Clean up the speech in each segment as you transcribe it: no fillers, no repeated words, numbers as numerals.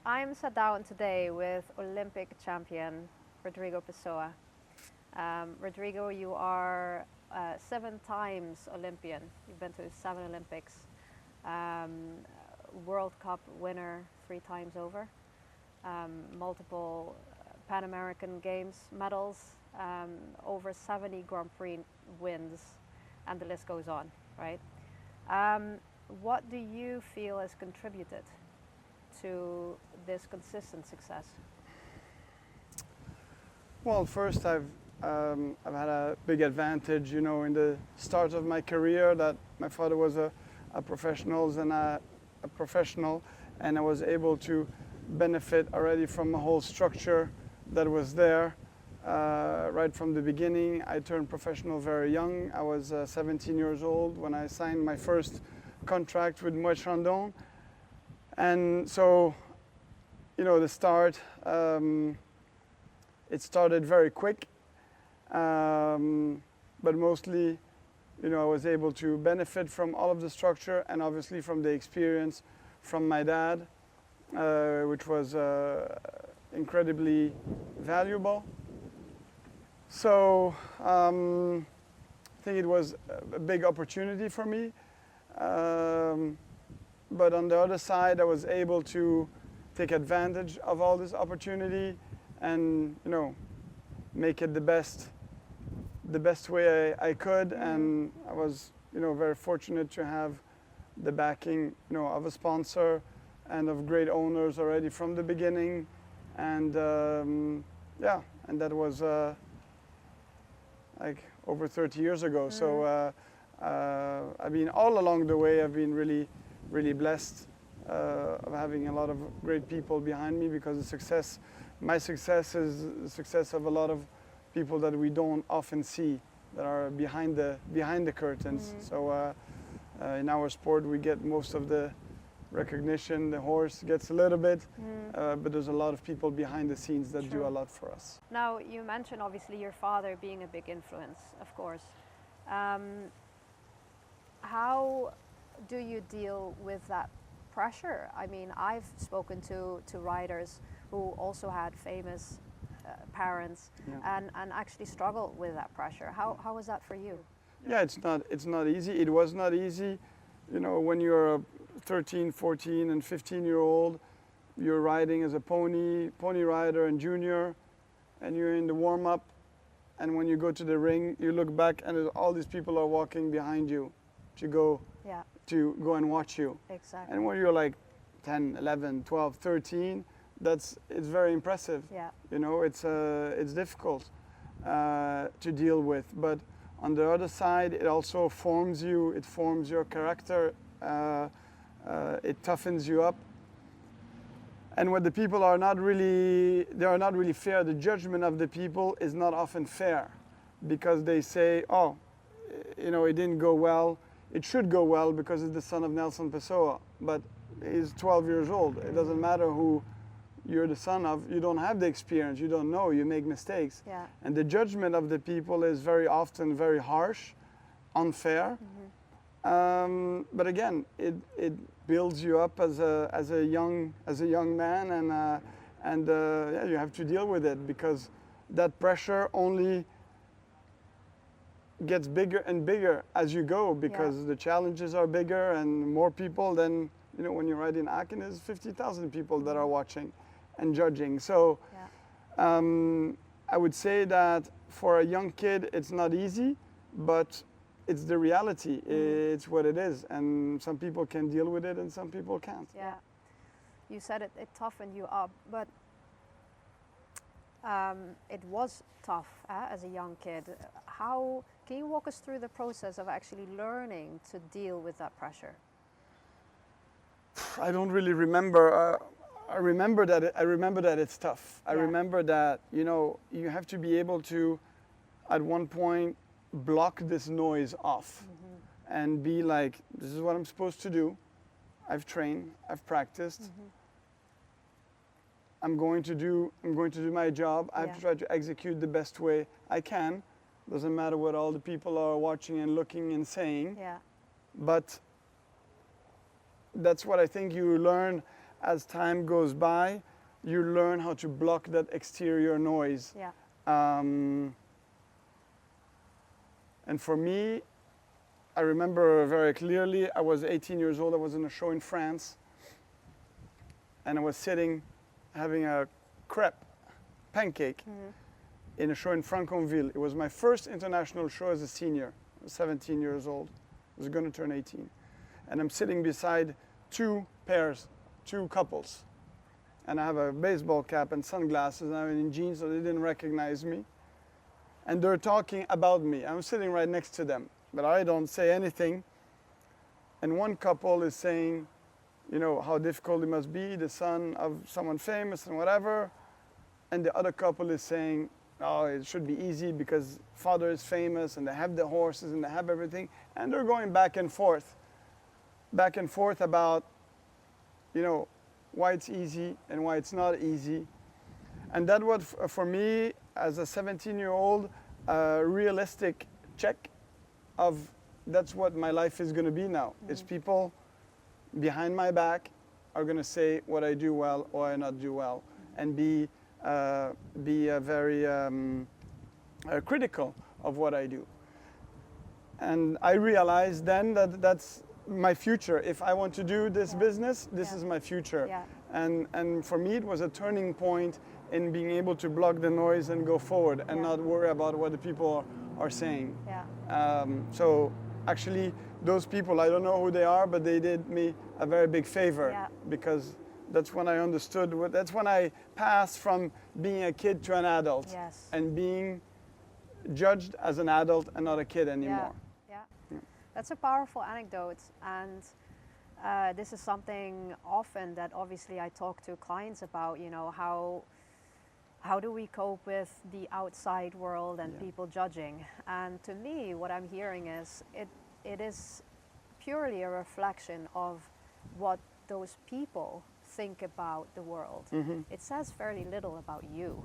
I'm sat down today with Olympic champion Rodrigo Pessoa. Rodrigo, you are 7 times Olympian. You've been to 7 Olympics. Um, World Cup winner 3 times over. Multiple Pan American Games medals. Over 70 Grand Prix wins, and the list goes on, right? What do you feel has contributed to this consistent success? Well, first I've had a big advantage, in the start of my career, that my father was a professional, and I was able to benefit already from a whole structure that was there right from the beginning. I turned professional very young. I was 17 years old when I signed my first contract with Moët Chandon, and so the start. It started very quick, but mostly, I was able to benefit from all of the structure and obviously from the experience from my dad, which was incredibly valuable. So I think it was a big opportunity for me. But on the other side, I was able to take advantage of all this opportunity and make it the best way I could. And I was very fortunate to have the backing of a sponsor and of great owners already from the beginning. And and that was like over 30 years ago. So I mean, all along the way I've been really blessed of having a lot of great people behind me, because my success is the success of a lot of people that we don't often see, that are behind the curtains. So in our sport we get most of the recognition. The horse gets a little bit, but there's a lot of people behind the scenes that do a lot for us. Now, you mentioned obviously your father being a big influence, of course. How do you deal with that pressure? I mean, I've spoken to riders who also had famous parents and actually struggle with that pressure. How was that for you? Yeah, it's not easy. It was not easy. When you're a 13, 14 and 15-year-old, you're riding as a pony rider and junior, and you're in the warm-up, and when you go to the ring, you look back and all these people are walking behind you to go and watch you. Exactly. And when you're like 10, 11, 12, 13, it's very impressive. Yeah. It's difficult to deal with, but on the other side, it also forms you. It forms your character. It toughens you up. And when the people are not really fair, the judgment of the people is not often fair, because they say, oh, it didn't go well. It should go well because it's the son of Nelson Pessoa, but he's 12 years old. It doesn't matter who you're the son of. You don't have the experience. You don't know. You make mistakes. Yeah. And the judgment of the people is very often very harsh, unfair. But again, it builds you up as a young man, and you have to deal with it, because that pressure only gets bigger and bigger as you go, because the challenges are bigger and more people. Then when you ride in Aachen, there's 50,000 people that are watching and judging. So I would say that for a young kid it's not easy, but it's the reality. It's what it is, and some people can deal with it and some people can't. Yeah, you said it toughened you up, but it was tough as a young kid. How can you walk us through the process of actually learning to deal with that pressure? I don't really remember. I remember that it's tough. I remember that you have to be able to, at one point, block this noise off and be like, this is what I'm supposed to do. I've trained. I've practiced. I'm going to do my job. I have to try to execute the best way I can. Doesn't matter what all the people are watching and looking and saying. Yeah. But that's what I think you learn as time goes by, you learn how to block that exterior noise. Yeah. And for me, I remember very clearly, I was 18 years old, I was in a show in France, and I was sitting having a crepe, pancake, in a show in Franconville. It was my first international show as a senior. I was 17 years old. I was going to turn 18. And I'm sitting beside two couples. And I have a baseball cap and sunglasses, and I'm in jeans, so they didn't recognize me. And they're talking about me. I'm sitting right next to them, but I don't say anything. And one couple is saying, you know, how difficult it must be, the son of someone famous and whatever. And the other couple is saying, oh, it should be easy because father is famous and they have the horses and they have everything. And they're going back and forth about, you know, why it's easy and why it's not easy. And that was, for me, as a 17-year-old, a realistic check of that's what my life is going to be now. It's people behind my back are going to say what I do well or I not do well, and be very critical of what I do. And I realized then that that's my future. If I want to do this business, this is my future. Yeah. And for me, it was a turning point in being able to block the noise and go forward and not worry about what the people are saying. Yeah. So actually, those people, I don't know who they are, but they did me a very big favor, because that's when I understood, that's when I passed from being a kid to an adult, and being judged as an adult and not a kid anymore. Yeah. That's a powerful anecdote, and this is something often that obviously I talk to clients about, you know, how do we cope with the outside world and people judging? And to me, what I'm hearing is it is purely a reflection of what those people think about the world. It says fairly little about you.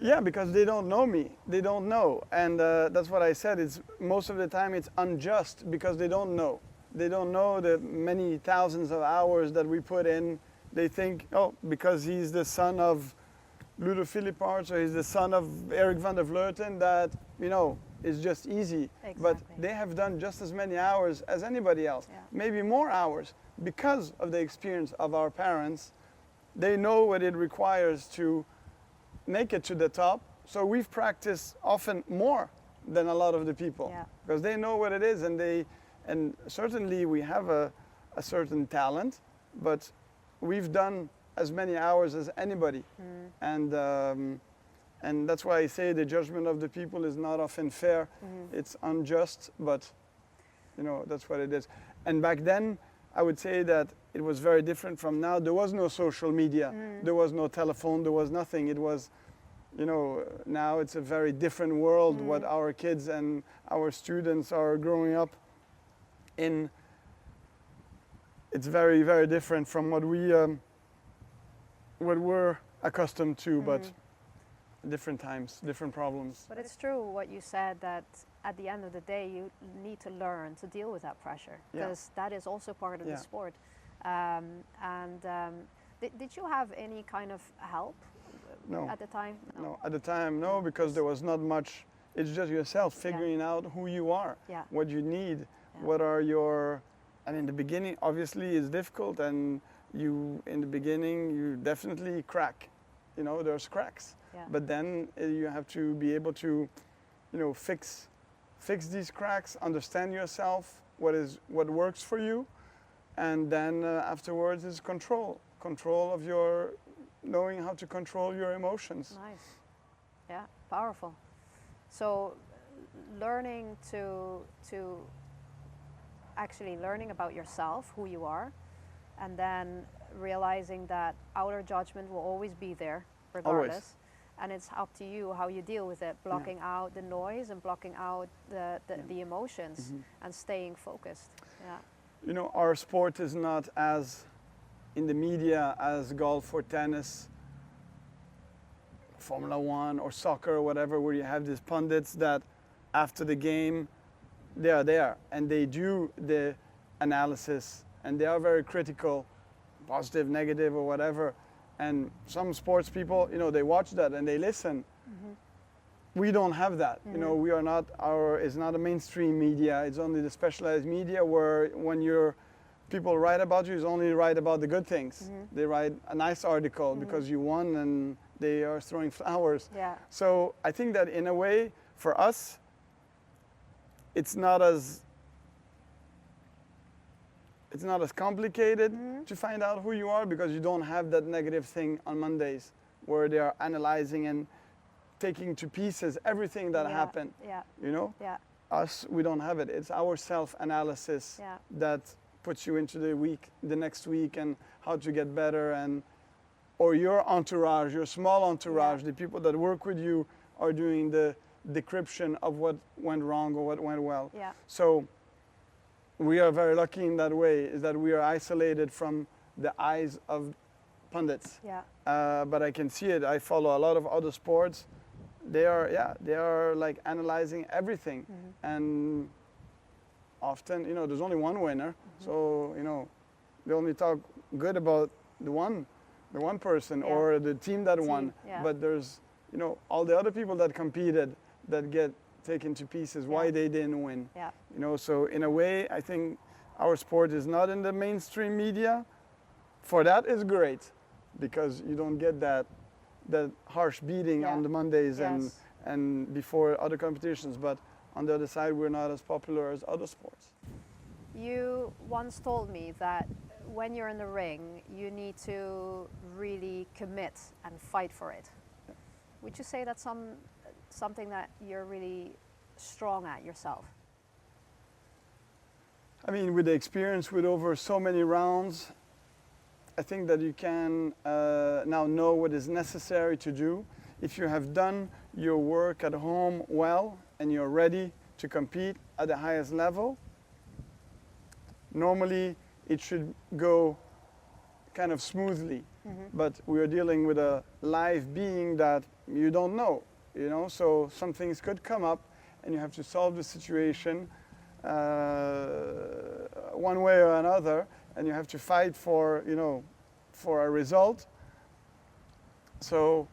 Yeah, because they don't know me. They don't know. And that's what I said. It's most of the time it's unjust because they don't know. They don't know the many thousands of hours that we put in. They think, oh, because he's the son of Ludo Philippart, or he's the son of Eric van der Vleuten, that, you know, is just easy. Exactly. But they have done just as many hours as anybody else, maybe more hours, because of the experience of our parents. They know what it requires to make it to the top. So we've practiced often more than a lot of the people, because they know what it is, and certainly we have a certain talent, but we've done as many hours as anybody. And that's why I say the judgment of the people is not often fair. It's unjust, but you know, that's what it is. And back then, I would say that it was very different from now. There was no social media, there was no telephone, there was nothing. It was, you know, now it's a very different world what our kids and our students are growing up in. It's very, very different from what we're accustomed to, but different times, different problems. But it's true what you said, that at the end of the day you need to learn to deal with that pressure, because that is also part of the sport. Did you have any kind of help at the time? No, at the time, no, because there was not much. It's just yourself figuring out who you are, what you need, what are your. And in the beginning, obviously, it's difficult, and in the beginning, you definitely crack. You know, there's cracks. But then you have to be able to, you know, fix these cracks, understand yourself, what works for you, and then afterwards is control of your, knowing how to control your emotions. Nice. Yeah, powerful. So learning actually learning about yourself, who you are, and then realizing that outer judgment will always be there regardless. Always. And it's up to you how you deal with it, blocking out the noise and blocking out the emotions and staying focused. Yeah. You know, our sport is not as in the media as golf or tennis, Formula One or soccer or whatever, where you have these pundits that after the game, they are there and they do the analysis and they are very critical positive, negative, or whatever. And some sports people, you know, they watch that and they listen. We don't have that. You know, we are not it's not a mainstream media. It's only the specialized media where when people write about you, it's only write about the good things. They write a nice article because you won and they are throwing flowers. Yeah. So I think that in a way, for us, it's not as complicated to find out who you are because you don't have that negative thing on Mondays where they are analyzing and taking to pieces everything that happened. Yeah. You know? Yeah. Us, we don't have it. It's our self-analysis that puts you into the next week and how to get better, and or your entourage, your small entourage, the people that work with you are doing the decryption of what went wrong or what went well. Yeah. So we are very lucky in that way, is that we are isolated from the eyes of pundits. Yeah. But I can see it. I follow a lot of other sports. They are like analyzing everything, and often, you know, there's only one winner, so you know, they only talk good about the one person or the team that won. Yeah. But there's, you know, all the other people that competed that get taken to pieces why they didn't win. Yeah. You know, so in a way, I think our sport is not in the mainstream media. For that, it's great because you don't get that harsh beating on the Mondays and before other competitions. But on the other side, we're not as popular as other sports. You once told me that when you're in the ring, you need to really commit and fight for it. Would you say that's something that you're really strong at yourself? I mean, with the experience with over so many rounds, I think that you can now know what is necessary to do. If you have done your work at home well and you're ready to compete at the highest level, normally it should go kind of smoothly. But we are dealing with a live being that you don't know, you know, so some things could come up and you have to solve the situation one way or another, and you have to fight for, you know, for a result. So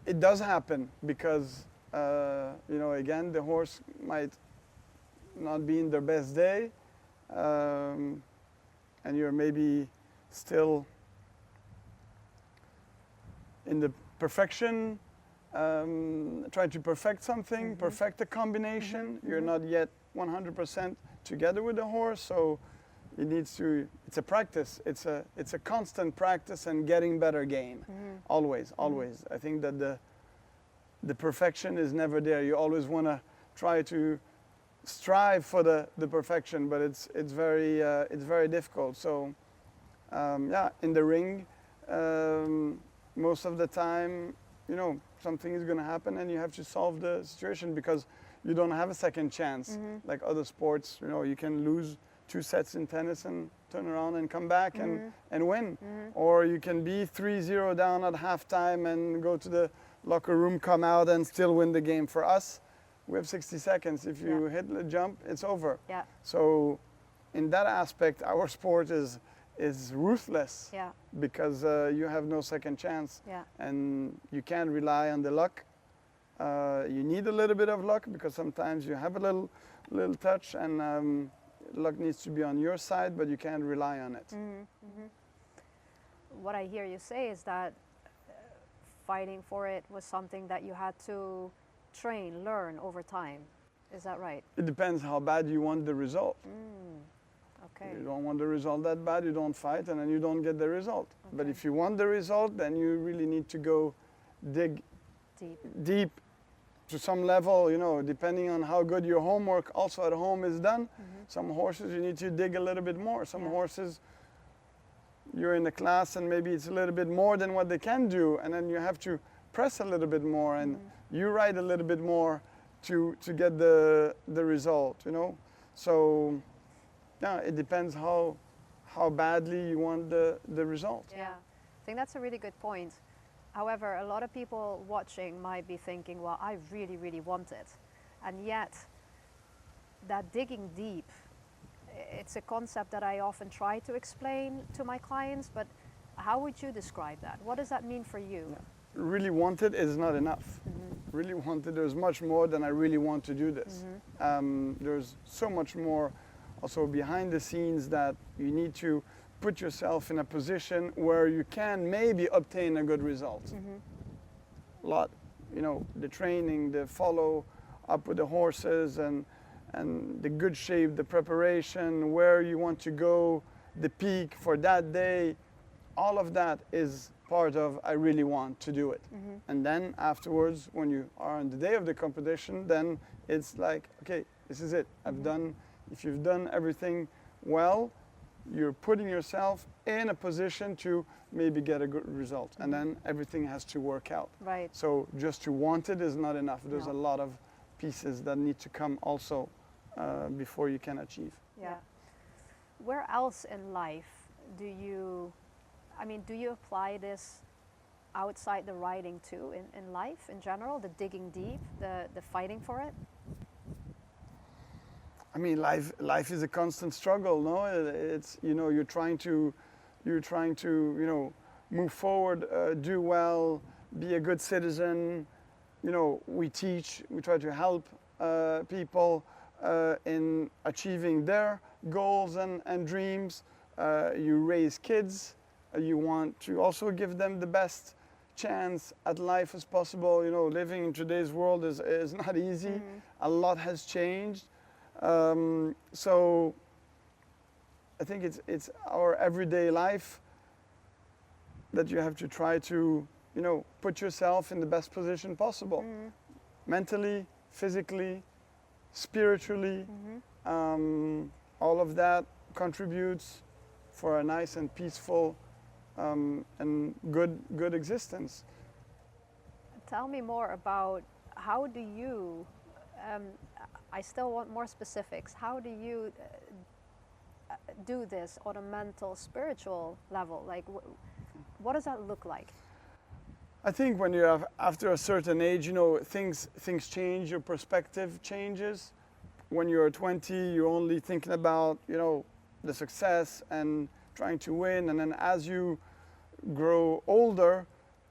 it does happen because, you know, again, the horse might not be in their best day, and you're maybe still in the perfection, trying to perfect something, perfect a combination. You're not yet 100% together with the horse, so it needs to. It's a practice. It's a constant practice and getting better game. Always. I think that the perfection is never there. You always want to try to strive for the perfection, but it's very difficult. So in the ring, most of the time, you know, something is going to happen and you have to solve the situation because you don't have a second chance. Like other sports, you know, you can lose 2 sets in tennis and turn around and come back and win. Or you can be 3-0 down at halftime and go to the locker room, come out and still win the game. For us, we have 60 seconds. If you hit the jump, it's over. Yeah. So in that aspect, our sport is ruthless because you have no second chance and you can't rely on the luck. You need a little bit of luck because sometimes you have a little touch and luck needs to be on your side, but you can't rely on it. What I hear you say is that fighting for it was something that you had to train, learn over time. Is that right? It depends how bad you want the result. Okay. You don't want the result that bad, you don't fight, and then you don't get the result. But if you want the result, then you really need to go dig deep to some level, you know, depending on how good your homework also at home is done. Some horses you need to dig a little bit more. Some horses you're in the class and maybe it's a little bit more than what they can do, and then you have to press a little bit more and you ride a little bit more to get the result, you know. So yeah, it depends how badly you want the result. Yeah, I think that's a really good point. However, a lot of people watching might be thinking, well, I really, really want it. And yet, that digging deep it's a concept that I often try to explain to my clients, but how would you describe that? What does that mean for you? Yeah. Really want it is not enough. Really want it, there's much more than I really want to do this. There's so much more also behind the scenes that you need to put yourself in a position where you can maybe obtain a good result. A lot, you know, the training, the follow up with the horses and the good shape, the preparation, where you want to go, the peak for that day, all of that is part of I really want to do it. And then afterwards, when you are on the day of the competition, then it's like, okay, this is it. I've done, if you've done everything well, you're putting yourself in a position to maybe get a good result. And then everything has to work out. Right. So just to want it is not enough. There's No. a lot of pieces that need to come also before you can achieve. Yeah. Where else in life do you, I mean, do you apply this outside the riding too, in life in general, the digging deep, the fighting for it? I mean, life is a constant struggle, no? It's, you know, you're trying to, you know, move forward, do well, be a good citizen. You know, we teach, we try to help people in achieving their goals and dreams. You raise kids. You want to also give them the best chance at life as possible. You know, living in today's world is not easy. A lot has changed. So I think it's our everyday life that you have to try to, you know, put yourself in the best position possible. Mentally, physically, spiritually, all of that contributes for a nice and peaceful and good existence. Tell me more about how do you, I still want more specifics, how do you do this on a mental, spiritual level? Like, what does that look like? I think when you're after a certain age, you know, things change, your perspective changes. When you're 20, you're only thinking about, you know, the success and trying to win. And then as you grow older,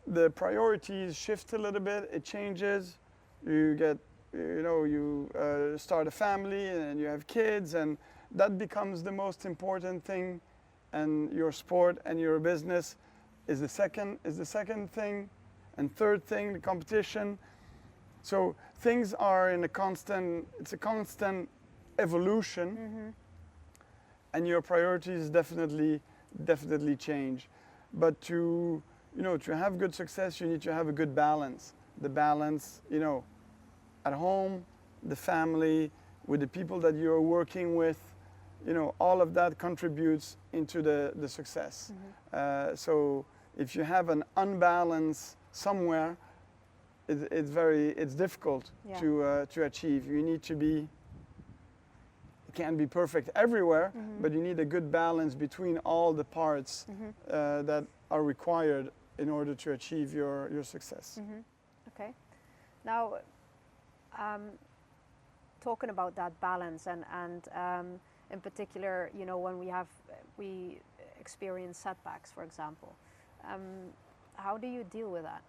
the priorities shift a little bit, it changes. You get, you know, you start a family and you have kids, and that becomes the most important thing. And your sport and your business is the second thing. And third thing, the competition. So things are in it's a constant evolution, and your priorities definitely change. But to, you know, to have good success, you need to have a good balance. The balance, you know, at home, the family, with the people that you're working with, you know, all of that contributes into the success. So if you have an unbalance somewhere, it's difficult to achieve. You need to be, it can't be perfect everywhere, but you need a good balance between all the parts that are required in order to achieve your success. Okay. Now, talking about that balance and in particular, you know, when we experience setbacks, for example, how do you deal with that?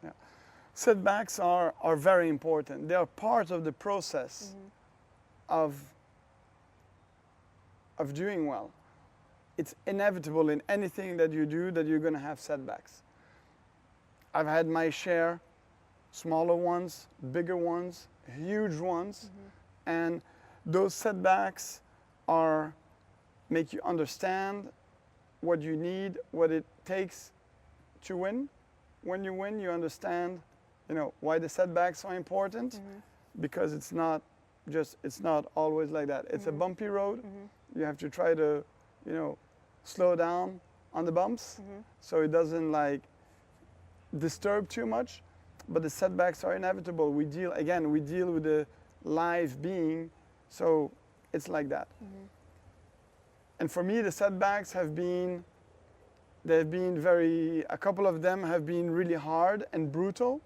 Yeah. Setbacks are very important. They are part of the process of doing well. It's inevitable in anything that you do that you're going to have setbacks. I've had my share, smaller ones, bigger ones, huge ones, and those setbacks make you understand what you need, what it takes to win. When you win, you understand, you know, why the setbacks are important, because it's not always like that. It's a bumpy road. You have to try to, you know, slow down on the bumps so it doesn't like disturb too much. But the setbacks are inevitable. We deal with the live being, so it's like that. And for me, the setbacks a couple of them have been really hard and brutal,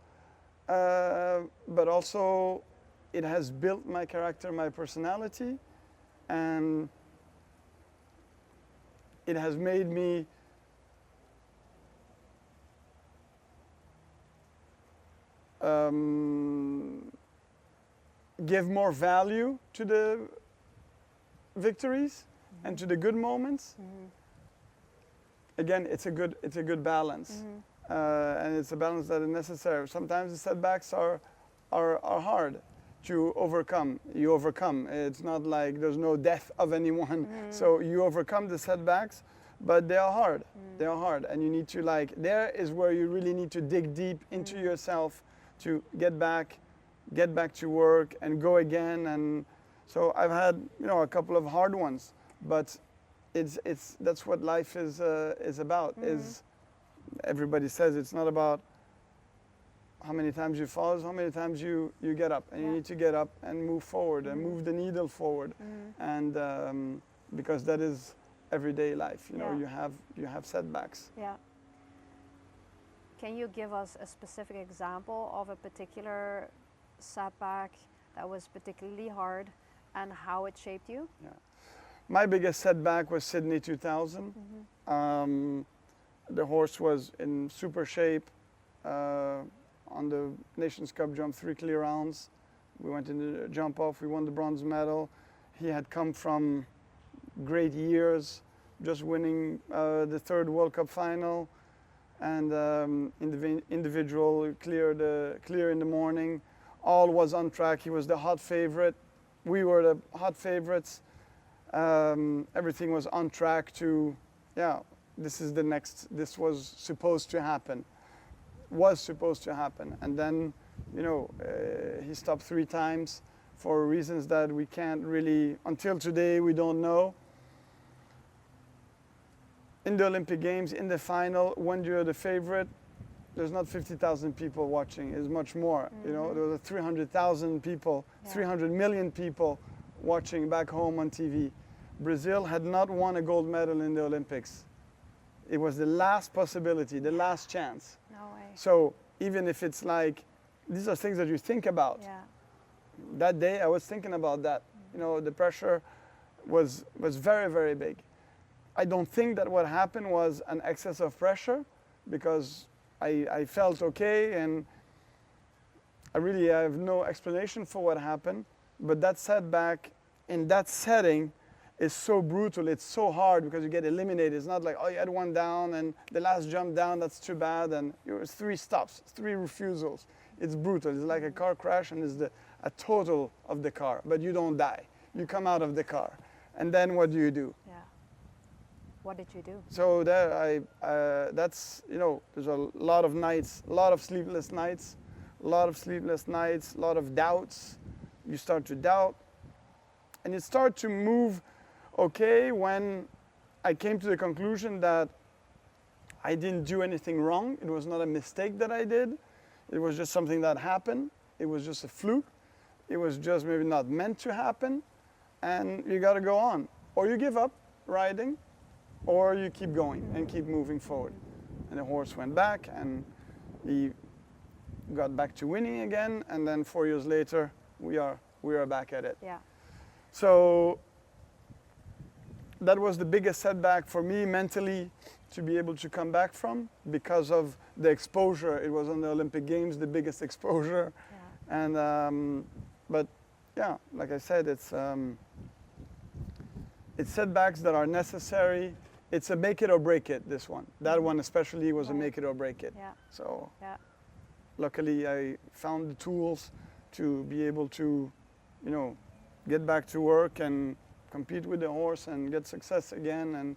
but also it has built my character, my personality, and it has made me give more value to the victories and to the good moments. Again, it's a good balance, and it's a balance that is necessary. Sometimes the setbacks are hard to overcome. You overcome. It's not like there's no death of anyone, so you overcome the setbacks, but they are hard. They are hard, and you need to there is where you really need to dig deep into yourself to get back to work and go again. And so I've had a couple of hard ones, but that's what life is about. Is everybody says it's not about how many times you fall, it's how many times you get up, and you need to get up and move forward and move the needle forward, and because that is everyday life. You have setbacks. Yeah. Can you give us a specific example of a particular setback that was particularly hard and how it shaped you? Yeah. My biggest setback was Sydney 2000. The horse was in super shape. On the Nations Cup jump, 3 clear rounds. We went in the jump off, we won the bronze medal. He had come from great years, just winning the 3rd World Cup final, and individual clear in the morning. All was on track. He was the hot favorite. We were the hot favorites. Everything was on track to, this was supposed to happen. And then, he stopped 3 times for reasons that we can't really, until today, we don't know. In the Olympic Games, in the final, when you're the favorite, there's not 50,000 people watching, it's much more. There were 300,000 people, 300 million people watching back home on TV. Brazil had not won a gold medal in the Olympics. It was the last possibility, the last chance. No way. So even if it's these are things that you think about. Yeah. That day I was thinking about that. The pressure was very, very big. I don't think that what happened was an excess of pressure, because I felt okay, and I really have no explanation for what happened. But that setback in that setting is so brutal. It's so hard because you get eliminated. It's not like, oh, you had 1 down and the last jump down, that's too bad. And it's 3 stops, 3 refusals. It's brutal. It's like a car crash, and it's a total of the car, but you don't die. You come out of the car. And then what do you do? Yeah. What did you do? So there, there's a lot of nights, a lot of sleepless nights, a lot of doubts. You start to doubt, and you start to move. Okay, when I came to the conclusion that I didn't do anything wrong, it was not a mistake that I did, it was just something that happened, it was just a fluke, it was just maybe not meant to happen, and you got to go on. Or you give up riding, or you keep going and keep moving forward. And the horse went back, and he got back to winning again, and then 4 years later, we are back at it. Yeah. So that was the biggest setback for me mentally to be able to come back from, because of the exposure. It was on the Olympic Games, the biggest exposure. Yeah. And but yeah, like I said, it's setbacks that are necessary. It's a make it or break it, this one. That one especially was a make it or break it. Yeah. So Yeah. luckily I found the tools to be able to, get back to work and compete with the horse and get success again,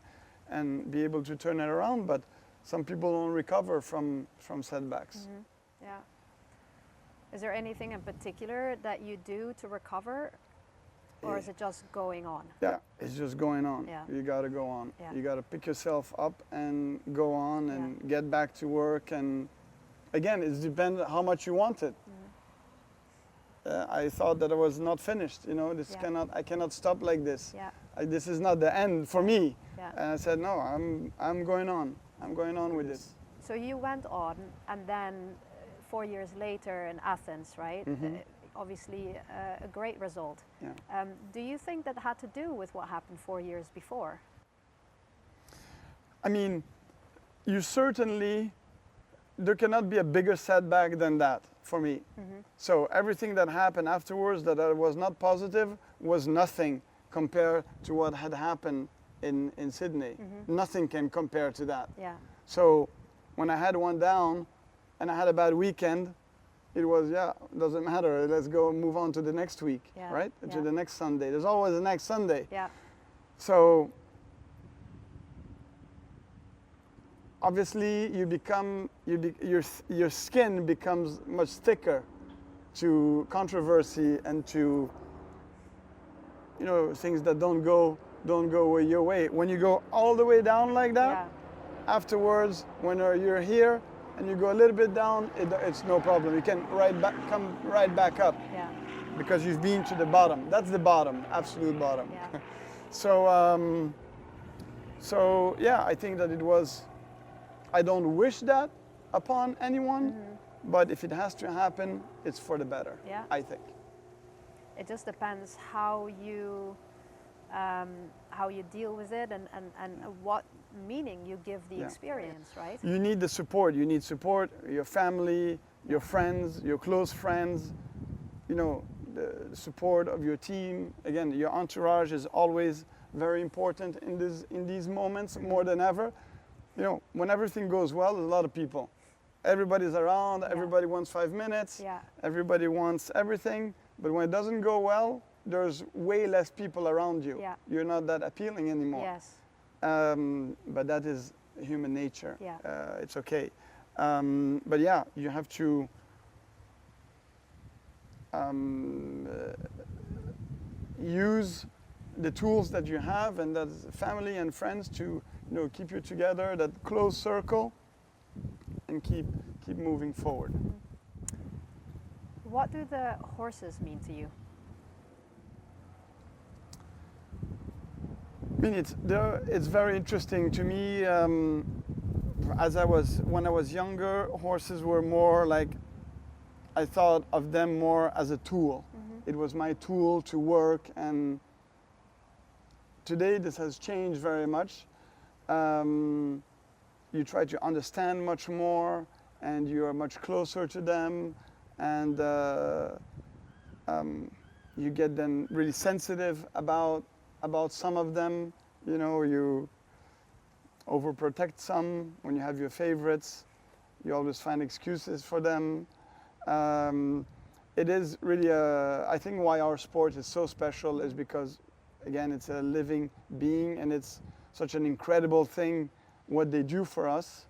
and be able to turn it around. But some people don't recover from setbacks. Yeah. Is there anything in particular that you do to recover, or is it just going on? Yeah, it's just going on. Yeah. You got to go on. Yeah. You got to pick yourself up and go on and get back to work. And again, it depends how much you want it. I thought that I was not finished. I cannot stop like this. Yeah. This is not the end for me. Yeah. And I said, no, I'm going on. I'm going on with this. So you went on, and then 4 years later in Athens, right? Obviously, a great result. Yeah. Do you think that had to do with what happened 4 years before? I mean, you certainly, there cannot be a bigger setback than that for me. So everything that happened afterwards that was not positive was nothing compared to what had happened in Sydney. Nothing can compare to that. Yeah. So when I had one down and I had a bad weekend, it was, yeah, doesn't matter. Let's go move on to the next week, Yeah, right? yeah. To the next Sunday. There's always the next Sunday. Yeah. So obviously your skin becomes much thicker to controversy and to, you know, things that don't go your way. When you go all the way down like that, Yeah. afterwards, when you're here and you go a little bit down, it's no problem. You can come right back up Yeah. because you've been to the bottom. That's the bottom, absolute bottom. Yeah. So yeah, I think that it was. I don't wish that upon anyone, but if it has to happen, it's for the better. Yeah. I think. It just depends how you deal with it and what meaning you give the Yeah. experience, right? You need the support. You need support. Your family, your friends, your close friends. You know, the support of your team. Again, your entourage is always very important in these moments more than ever. You know, when everything goes well, there's a lot of people. Everybody's around. Yeah. Everybody wants 5 minutes. Yeah. Everybody wants everything. But when it doesn't go well, there's way less people around you. Yeah. You're not that appealing anymore. Yes. But that is human nature. Yeah. It's okay. But yeah, you have to use the tools that you have, and that's family and friends to, you know, keep you together, that close circle, and keep moving forward. What do the horses mean to you? I mean, it's very interesting to me. When I was younger, horses were more like, I thought of them more as a tool. It was my tool to work, and today this has changed very much. You try to understand much more, and you are much closer to them, and you get them really sensitive about some of them. You know, you overprotect some. When you have your favorites, you always find excuses for them. It is really I think why our sport is so special is because, again, it's a living being, and it's such an incredible thing what they do for us.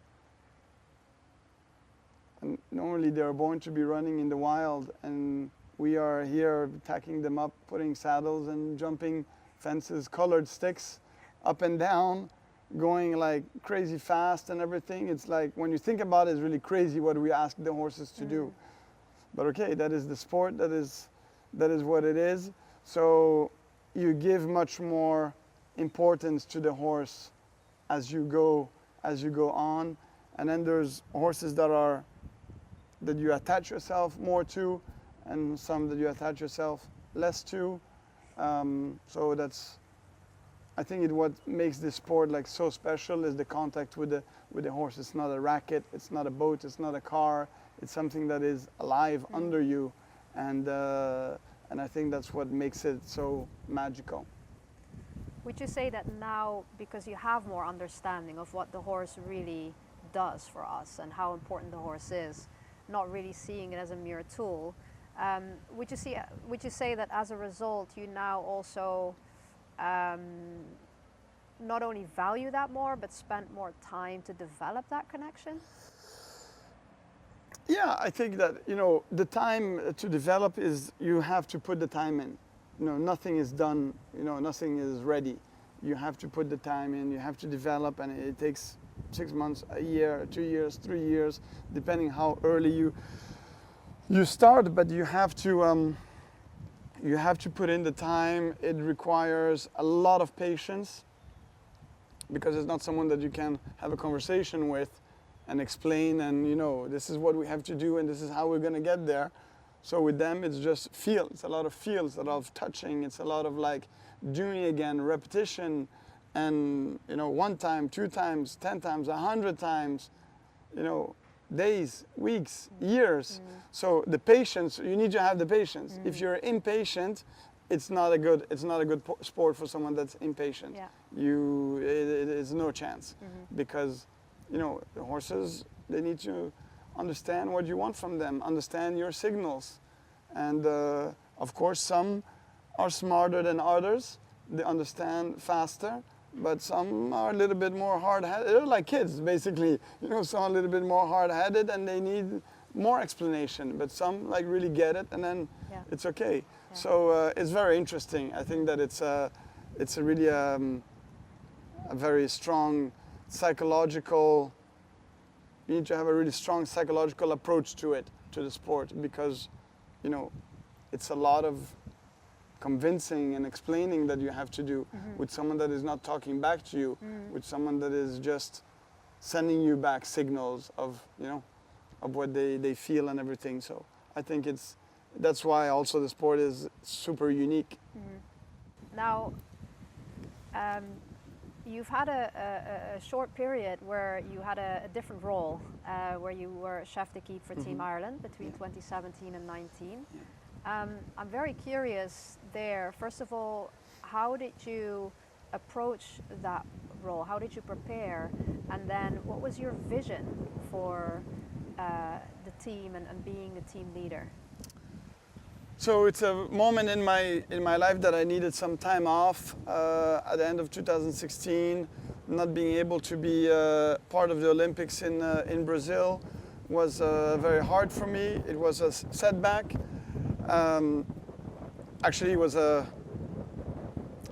And normally they're born to be running in the wild, and we are here tacking them up, putting saddles and jumping fences, colored sticks up and down, going like crazy fast and everything. It's like, when you think about it, it's really crazy what we ask the horses to do. But okay, that is the sport, that is what it is. So you give much more importance to the horse as you go on. And then there's horses that you attach yourself more to, and some that you attach yourself less to. So that's, I think what makes this sport like so special is the contact with the horse. It's not a racket, it's not a boat, it's not a car. It's something that is alive under you, and I think that's what makes it so magical. Would you say that now, because you have more understanding of what the horse really does for us and how important the horse is, not really seeing it as a mere tool, would you say that as a result you now also not only value that more, but spend more time to develop that connection? Yeah, I think that, you know, the time to develop is, you have to put the time in. You know, nothing is done, you know, nothing is ready. You have to put the time in, you have to develop, and it takes 6 months, a year, 2 years, 3 years, depending how early you start, but you have to put in the time. It requires a lot of patience, because it's not someone that you can have a conversation with and explain, and, you know, this is what we have to do and this is how we're going to get there. So with them, it's just feel. It's a lot of feel, it's a lot of touching, it's a lot of like doing again, repetition, and one time, two times, 10 times, 100 times, days, weeks, years. So the patience, you need to have the patience. If you're impatient, it's not a good sport for someone that's impatient. Yeah. It is no chance, because the horses, they need to understand what you want from them, understand your signals, and of course some are smarter than others. They understand faster, but some are a little bit more hard-headed. They're like kids, basically. Some are a little bit more hard-headed and they need more explanation, but some really get it, and then it's okay. Yeah. So it's very interesting. I think that it's a really a very strong psychological. You need to have a really strong psychological approach to it, to the sport, because it's a lot of convincing and explaining that you have to do with someone that is not talking back to you, with someone that is just sending you back signals of of what they feel and everything. So I think that's why also the sport is super unique. Now, you've had a short period where you had a different role, where you were chef d'équipe for Team Ireland between 2017 and 19. I'm very curious there. First of all, how did you approach that role? How did you prepare? And then what was your vision for the team and being a team leader? So it's a moment in my life that I needed some time off at the end of 2016. Not being able to be part of the Olympics in Brazil was very hard for me. It was a setback. Actually, it was a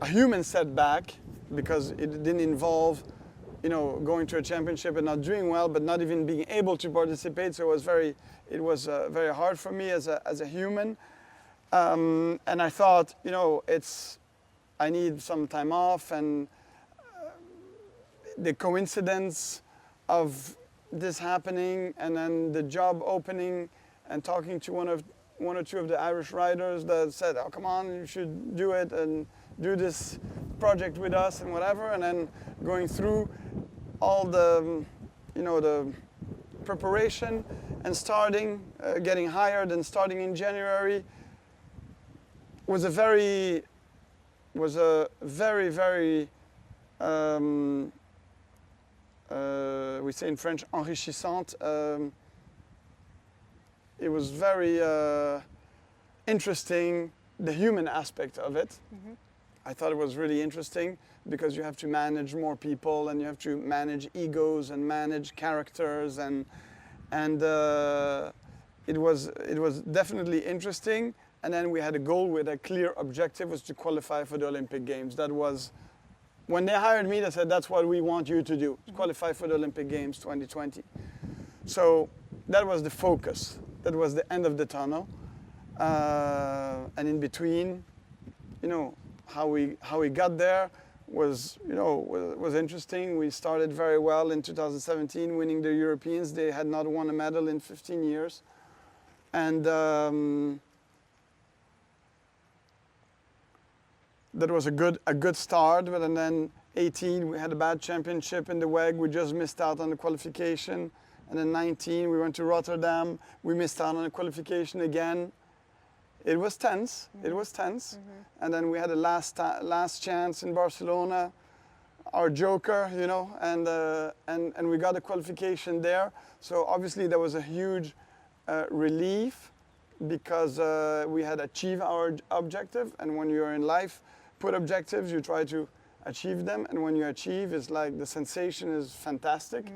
human setback, because it didn't involve going to a championship and not doing well, but not even being able to participate. So it was very hard for me as a human. And I thought, I need some time off, and the coincidence of this happening, and then the job opening, and talking to one or two of the Irish riders that said, "Oh, come on, you should do it and do this project with us and whatever," and then going through all the, the preparation and starting, getting hired and starting in January. Was a very, very, we say in French, enrichissante. It was very interesting, the human aspect of it. I thought it was really interesting, because you have to manage more people, and you have to manage egos and manage characters, and it was definitely interesting. And then we had a goal with a clear objective, was to qualify for the Olympic Games. That was, when they hired me, they said, that's what we want you to do, qualify for the Olympic Games 2020. So that was the focus. That was the end of the tunnel. And in between, how we got there was interesting. We started very well in 2017, winning the Europeans. They had not won a medal in 15 years. And that was a good start, but then 18 we had a bad championship in the WEG. We just missed out on the qualification, and then 19 we went to Rotterdam. We missed out on the qualification again. It was tense. It was tense, and then we had a last chance in Barcelona, our joker, and we got a qualification there. So obviously there was a huge relief, because we had achieved our objective, and when you're in life, put objectives, you try to achieve them, and when you achieve, it's like the sensation is fantastic.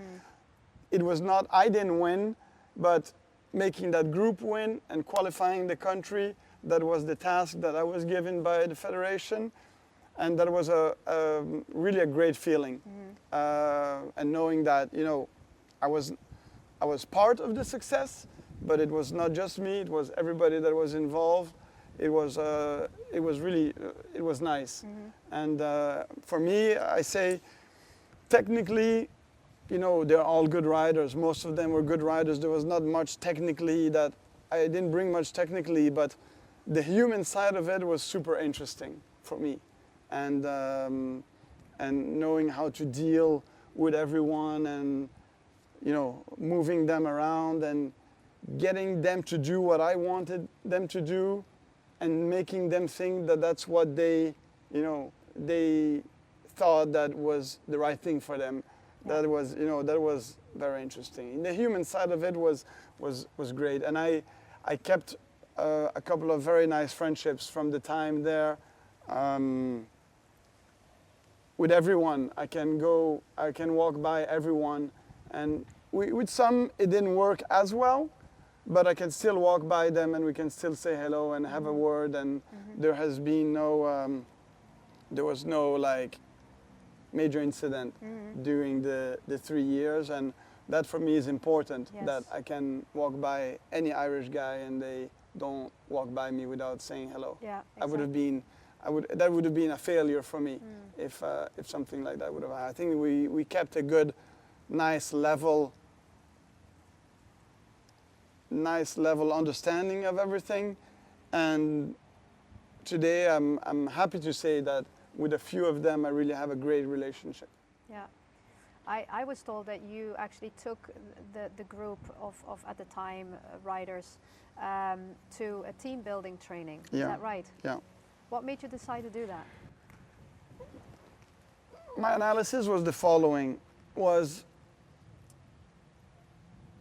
It was not, I didn't win, but making that group win and qualifying the country, that was the task that I was given by the federation, and that was really a great feeling. And knowing that I was part of the success, but it was not just me, it was everybody that was involved. It was really nice. And for me, I say, technically, they're all good riders. Most of them were good riders. There was not much technically that, I didn't bring much technically, but the human side of it was super interesting for me. And and knowing how to deal with everyone, and moving them around and getting them to do what I wanted them to do, and making them think that that's what they thought that was the right thing for them. Yeah. That was very interesting. The human side of it was great, and I kept a couple of very nice friendships from the time there. With everyone, I can walk by everyone, and with some it didn't work as well, but I can still walk by them and we can still say hello and have a word, and there has been there was no like major incident during the 3 years, and that for me is important. Yes. That I can walk by any Irish guy and they don't walk by me without saying hello. Yeah, That would exactly. have been a failure for me if something like that would have happened. I think we kept a good, nice level understanding of everything, and today I'm happy to say that with a few of them I really have a great relationship. Yeah. I was told that you actually took the group of at the time riders to a team building training. Is Yeah. that right? Yeah. What made you decide to do that? My analysis was the following: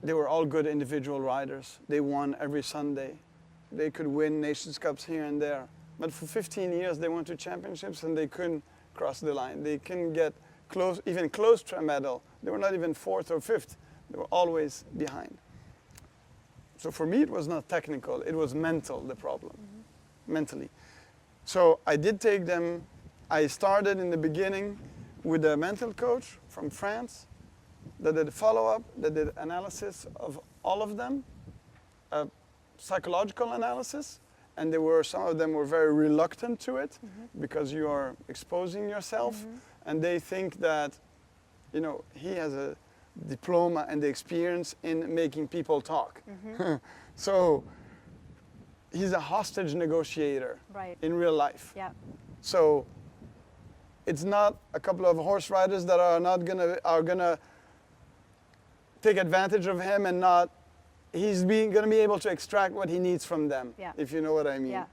they were all good individual riders. They won every Sunday. They could win Nations Cups here and there. But for 15 years they went to championships and they couldn't cross the line. They couldn't get even close to a medal. They were not even fourth or fifth. They were always behind. So for me it was not technical, it was mental, the problem, mentally. So I did take them. I started in the beginning with a mental coach from France that did follow-up, that did analysis of all of them, a psychological analysis, and some of them were very reluctant to it because you are exposing yourself, and they think that he has a diploma and the experience in making people talk. So he's a hostage negotiator Right. in real life. Yeah. So it's not a couple of horse riders that are gonna take advantage of him, and he's gonna be able to extract what he needs from them. Yeah. If you know what I mean. Yeah.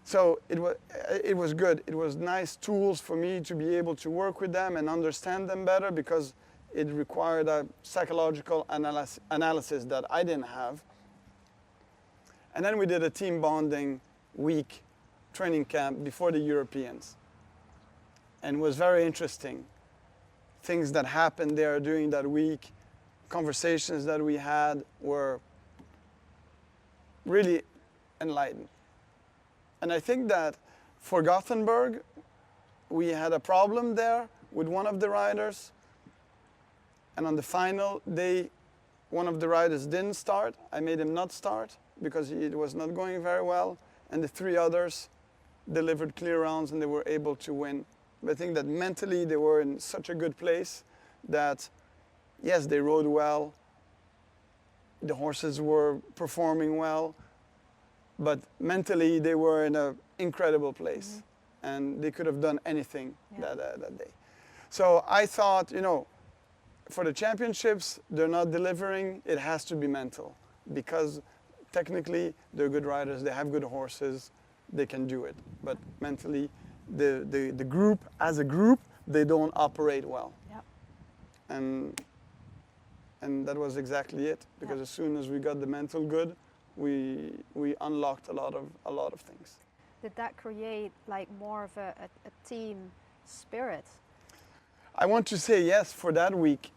So it was good. It was nice tools for me to be able to work with them and understand them better, because it required a psychological analysis that I didn't have. And then we did a team bonding week training camp before the Europeans. And it was very interesting. Things that happened there during that week, conversations that we had were really enlightening. And I think that for Gothenburg, we had a problem there with one of the riders. And on the final day, one of the riders didn't start. I made him not start because it was not going very well. And the 3 others delivered clear rounds and they were able to win. But I think that mentally they were in such a good place that, yes, they rode well. The horses were performing well. But mentally they were in an incredible place. And they could have done anything that day. So I thought, for the championships, they're not delivering. It has to be mental, because technically they're good riders. They have good horses. They can do it. But mentally, the group, as a group, they don't operate well. Yeah. And that was exactly it. Because as soon as we got the mental good, we unlocked a lot of things. Did that create like more of a team spirit? I want to say yes for that week.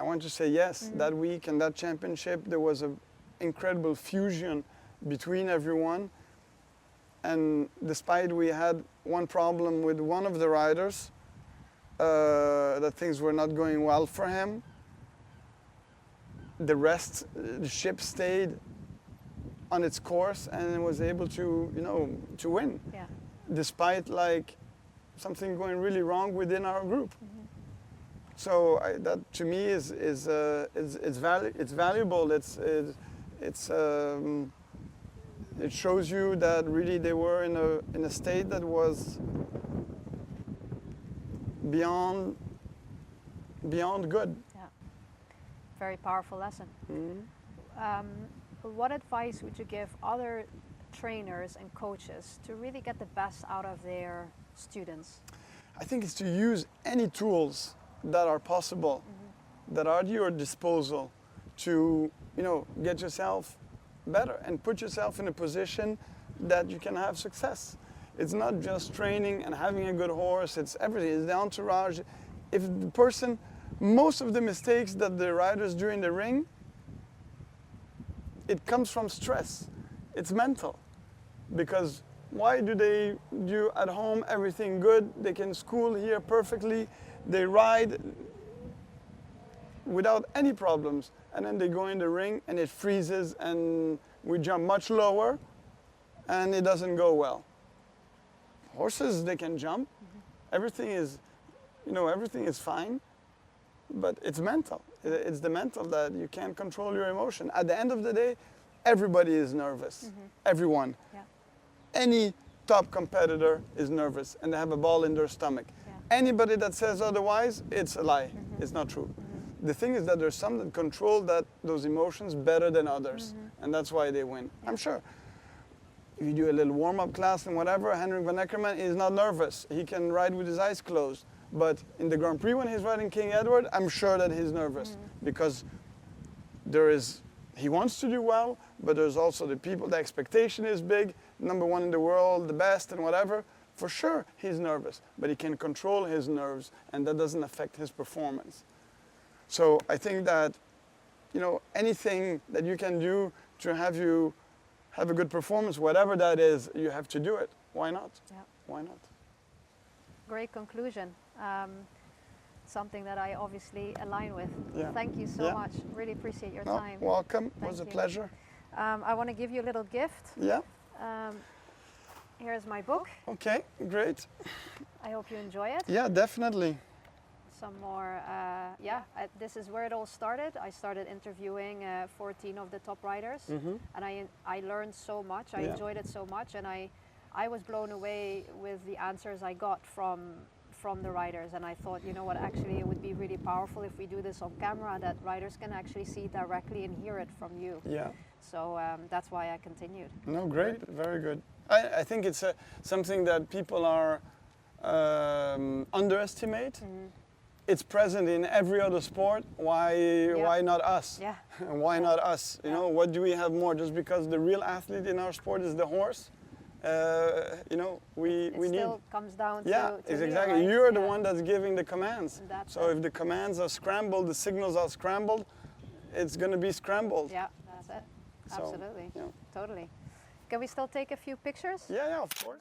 I want to say yes. That week and that championship, there was an incredible fusion between everyone. And despite we had one problem with one of the riders, that things were not going well for him, the ship stayed on its course and was able to win, despite like something going really wrong within our group. So that to me is valuable. It shows you that really they were in a state that was beyond good. Yeah. Very powerful lesson. Mhm. What advice would you give other trainers and coaches to really get the best out of their students? I think it's to use any tools that are possible, that are at your disposal, to get yourself better and put yourself in a position that you can have success. It's not just training and having a good horse, it's everything, it's the entourage. If the person, most of the mistakes that the riders do in the ring, it comes from stress. It's mental. Because why do they do at home everything good? They can school here perfectly, they ride without any problems, and then they go in the ring and it freezes and we jump much lower and it doesn't go well. Horses, they can jump. Everything is, everything is fine, but it's mental. It's the mental that you can't control your emotion. At the end of the day, everybody is nervous. Everyone. Yeah. Any top competitor is nervous and they have a ball in their stomach. Yeah. Anybody that says otherwise, it's a lie. It's not true. The thing is that there's some that control those emotions better than others, and that's why they win. Yeah. I'm sure. If you do a little warm-up class and whatever, Henrik van Eckermann is not nervous. He can ride with his eyes closed. But in the Grand Prix when he's riding King Edward, I'm sure that he's nervous because he wants to do well, but there's also the people, the expectation is big, number one in the world, the best and whatever. For sure, he's nervous, but he can control his nerves and that doesn't affect his performance. So I think that, anything that you can do to have you have a good performance, whatever that is, you have to do it. Why not? Yeah. Why not? Great conclusion. Something that I obviously align with. Yeah. Thank you so Yeah. much. Really appreciate your No, time. welcome. It Thank was a you. pleasure. I want to give you a little gift. Yeah. Here's my book. Okay, great. I hope you enjoy it. Yeah, definitely. Some more, this is where it all started. I started interviewing 14 of the top riders, and I learned so much. I Yeah. enjoyed it so much, and I was blown away with the answers I got from the riders. And I thought, actually it would be really powerful if we do this on camera, that riders can actually see it directly and hear it from you. Yeah. So that's why I continued. No, great. Very good. I think it's something that people are underestimate. It's present in every other sport. Why not us? Yeah. And why not us? What do we have more? Just because the real athlete in our sport is the horse? We It need. still comes down to It's me, exactly. right? You're the Yeah. one that's giving the commands. That's So it. if the commands are scrambled, the signals are scrambled, it's going to be scrambled. Yeah, that's it. So, Absolutely. yeah. Totally. Can we still take a few pictures? Yeah, of course.